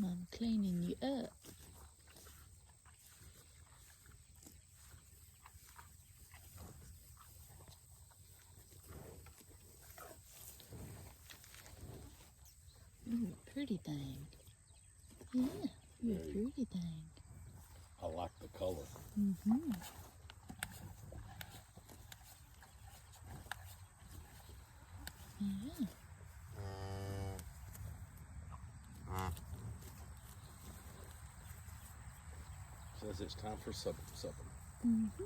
I'm cleaning you up. You're a pretty thing. Yeah, you're a pretty thing. I like the color. Mm-hmm. Yeah. Says it's time for supper. Mm-hmm.